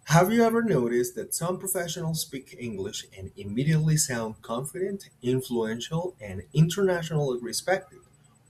Have you ever noticed that some professionals speak English and immediately sound confident, influential, and internationally respected,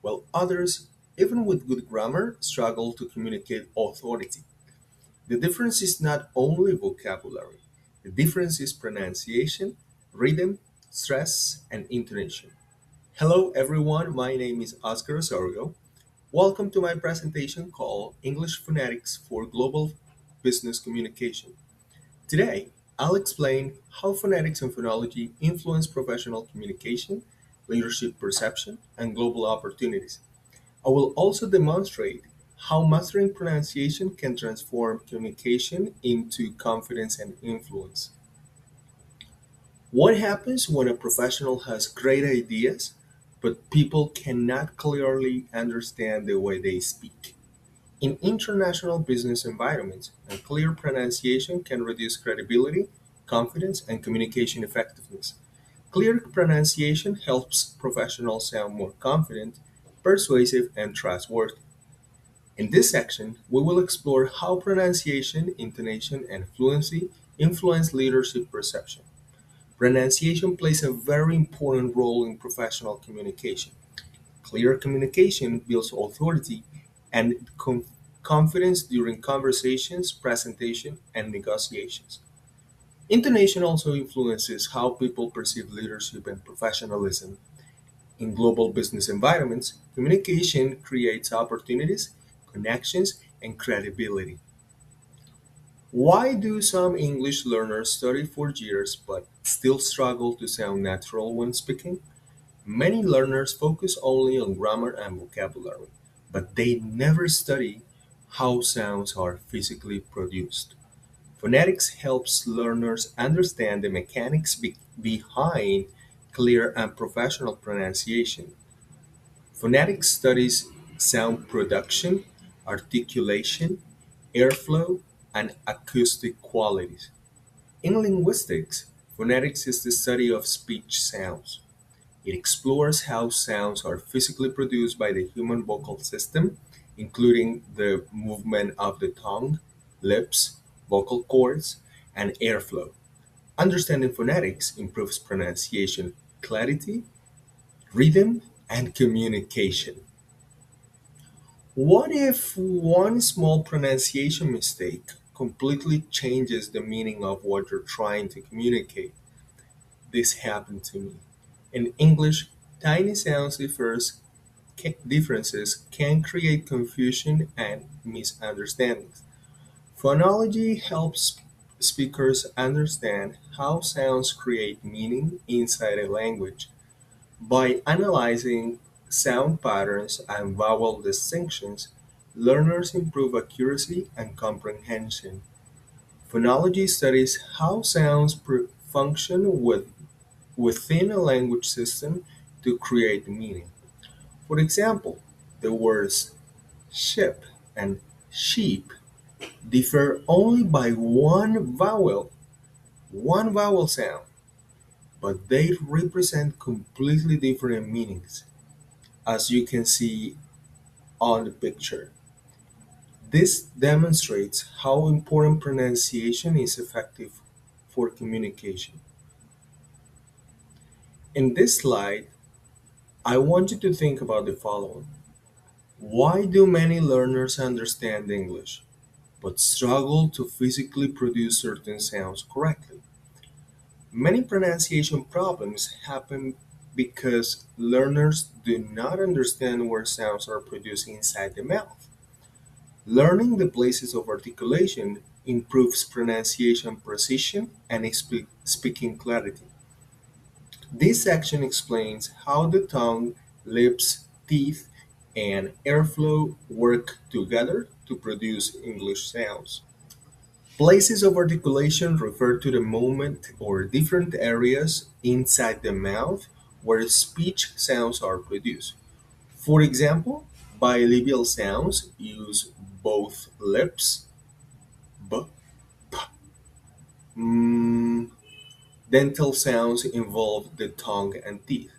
while others, even with good grammar, struggle to communicate authority? The difference is not only vocabulary, the difference is pronunciation, rhythm, stress, and intonation. Hello, everyone. My name is Oscar Osorio. Welcome to my presentation called English Phonetics for Global Business Communication. Today, I'll explain how phonetics and phonology influence professional communication, leadership perception, and global opportunities. I will also demonstrate how mastering pronunciation can transform communication into confidence and influence. What happens when a professional has great ideas, but people cannot clearly understand the way they speak? In international business environments, a clear pronunciation can reduce credibility, confidence, and communication effectiveness. Clear pronunciation helps professionals sound more confident, persuasive, and trustworthy. In this section, we will explore how pronunciation, intonation, and fluency influence leadership perception. Pronunciation plays a very important role in professional communication. Clear communication builds authority and confidence during conversations, presentation, and negotiations. Intonation also influences how people perceive leadership and professionalism. In global business environments, communication creates opportunities, connections, and credibility. Why do some English learners study for years but still struggle to sound natural when speaking? Many learners focus only on grammar and vocabulary, but they never study how sounds are physically produced. Phonetics helps learners understand the mechanics behind clear and professional pronunciation. Phonetics studies sound production, articulation, airflow, and acoustic qualities. In linguistics, phonetics is the study of speech sounds. It explores how sounds are physically produced by the human vocal system, including the movement of the tongue, lips, vocal cords, and airflow. Understanding phonetics improves pronunciation clarity, rhythm, and communication. What if one small pronunciation mistake completely changes the meaning of what you're trying to communicate? This happened to me. In English, tiny differences can create confusion and misunderstandings. Phonology helps speakers understand how sounds create meaning inside a language. By analyzing sound patterns and vowel distinctions, learners improve accuracy and comprehension. Phonology studies how sounds function within a language system to create meaning. For example, the words ship and sheep differ only by one vowel sound, but they represent completely different meanings, as you can see on the picture. This demonstrates how important pronunciation is effective for communication. In this slide, I want you to think about the following. Why do many learners understand English but struggle to physically produce certain sounds correctly? Many pronunciation problems happen because learners do not understand where sounds are produced inside the mouth. Learning the places of articulation improves pronunciation precision and speaking clarity. This section explains how the tongue, lips, teeth, and airflow work together to produce English sounds. Places of articulation refer to the moment or different areas inside the mouth where speech sounds are produced. For example, bilabial sounds use both lips, b, p. Mm, dental sounds involve the tongue and teeth.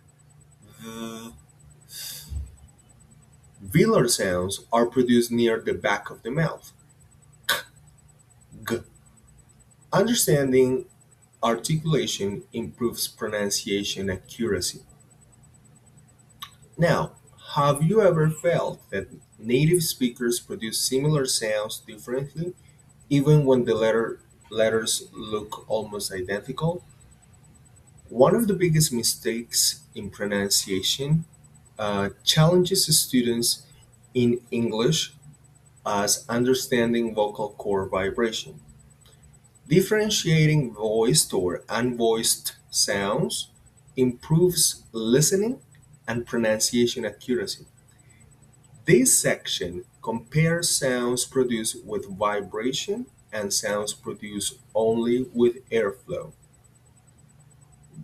The velar sounds are produced near the back of the mouth. G. Understanding articulation improves pronunciation accuracy. Now, have you ever felt that native speakers produce similar sounds differently, even when the letters look almost identical? One of the biggest mistakes in pronunciation challenges students in English as understanding vocal cord vibration. Differentiating voiced or unvoiced sounds improves listening and pronunciation accuracy. This section compares sounds produced with vibration and sounds produced only with airflow.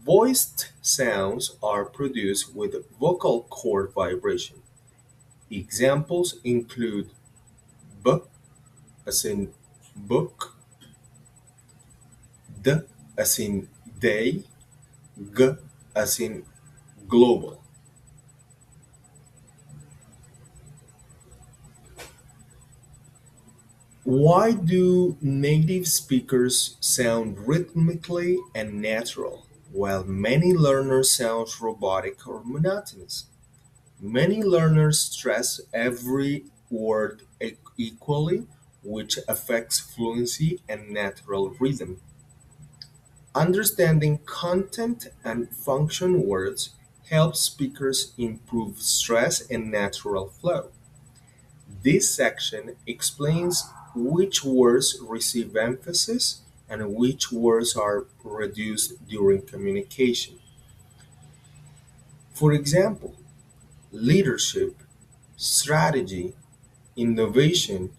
Voiced sounds are produced with vocal cord vibration. Examples include b as in book, d as in day, g as in global. Why do native speakers sound rhythmically and natural, while many learners sound robotic or monotonous? Many learners stress every word equally, which affects fluency and natural rhythm. Understanding content and function words helps speakers improve stress and natural flow. This section explains which words receive emphasis and which words are reduced during communication. For example, leadership, strategy, innovation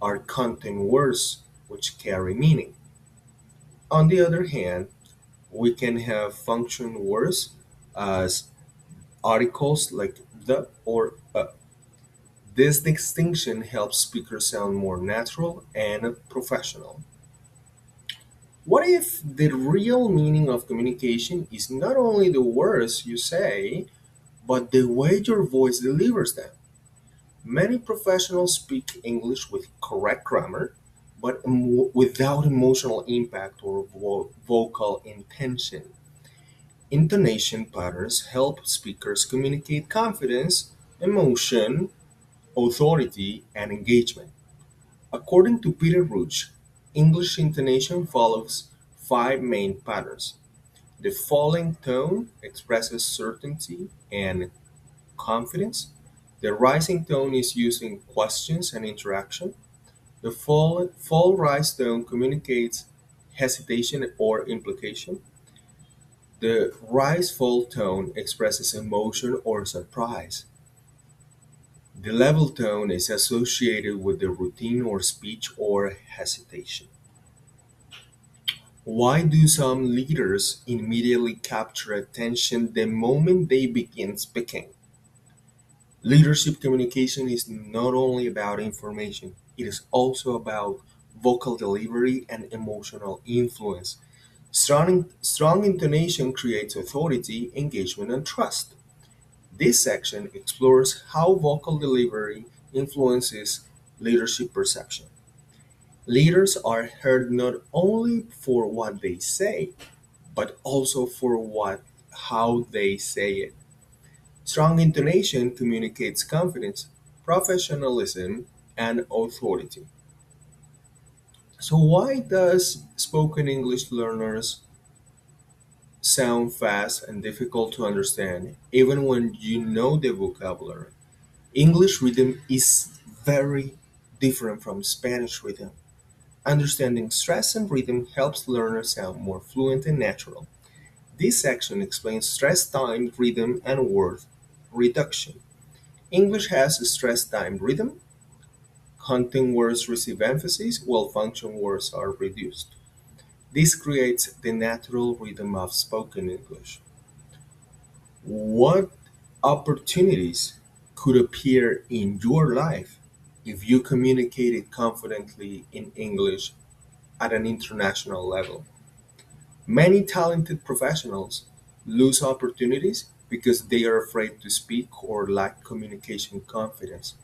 are content words which carry meaning. On the other hand, we can have function words as articles like the or a. This distinction helps speakers sound more natural and professional. What if the real meaning of communication is not only the words you say, but the way your voice delivers them? Many professionals speak English with correct grammar, but without emotional impact or vocal intention. Intonation patterns help speakers communicate confidence, emotion, authority, and engagement. According to Peter Roach, English intonation follows five main patterns. The falling tone expresses certainty and confidence. The rising tone is used in questions and interaction. The fall rise tone communicates hesitation or implication. The rise fall tone expresses emotion or surprise. The level tone is associated with the routine or speech or hesitation. Why do some leaders immediately capture attention the moment they begin speaking? Leadership communication is not only about information, it is also about vocal delivery and emotional influence. Strong intonation creates authority, engagement, and trust. This section explores how vocal delivery influences leadership perception. Leaders are heard not only for what they say, but also for how they say it. Strong intonation communicates confidence, professionalism, and authority. So why does spoken English learners sound fast and difficult to understand even when you know the vocabulary? English rhythm is very different from Spanish rhythm. Understanding stress and rhythm helps learners sound more fluent and natural. This section explains stress timed rhythm and word reduction. English has a stress timed rhythm. Content words receive emphasis while function words are reduced. This creates the natural rhythm of spoken English. What opportunities could appear in your life if you communicated confidently in English at an international level? Many talented professionals lose opportunities because they are afraid to speak or lack communication confidence.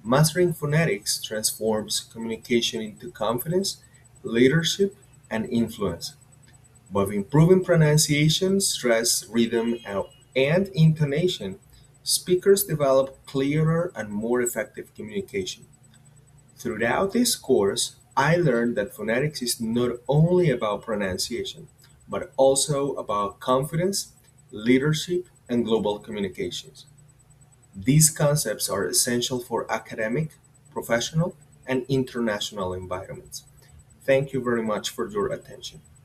Mastering phonetics transforms communication into confidence, leadership, and influence. By improving pronunciation, stress, rhythm, and intonation, speakers develop clearer and more effective communication. Throughout this course, I learned that phonetics is not only about pronunciation, but also about confidence, leadership, and global communications. These concepts are essential for academic, professional, and international environments. Thank you very much for your attention.